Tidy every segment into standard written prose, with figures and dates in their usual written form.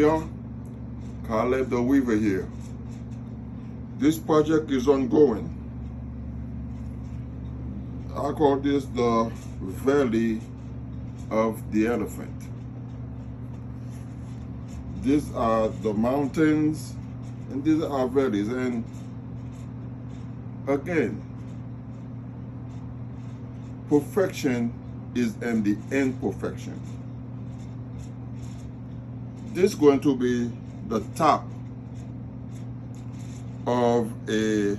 Here, Caleb the Weaver here. This project is ongoing. I call this the Valley of the Elephant. These are the mountains and these are valleys. And again, perfection is in the imperfection. This is going to be the top of this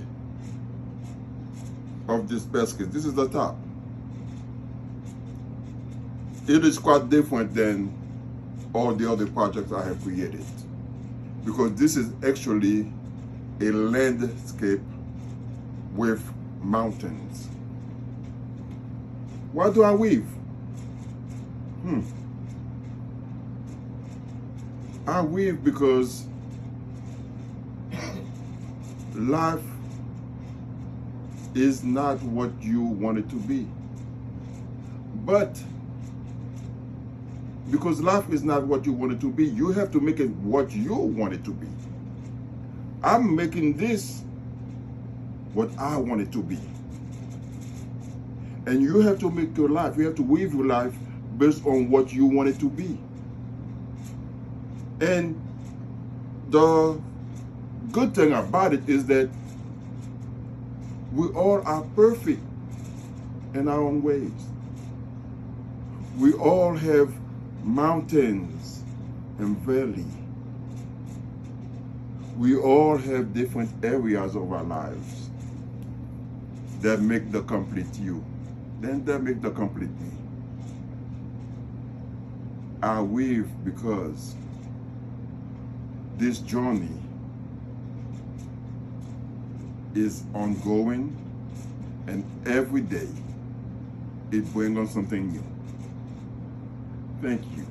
basket. This is the top. It is quite different than all the other projects I have created, because this is actually a landscape with mountains. Why do I weave? I weave because life is not what you want it to be. But because life is not what you want it to be, you have to make it what you want it to be. I'm making this what I want it to be. And you have to make your life, you have to weave your life based on what you want it to be. And the good thing about it is that we all are perfect in our own ways. We all have mountains and valleys. We all have different areas of our lives that make the complete you. Then that make the complete me. I weave because this journey is ongoing, and every day it brings on something new. Thank you.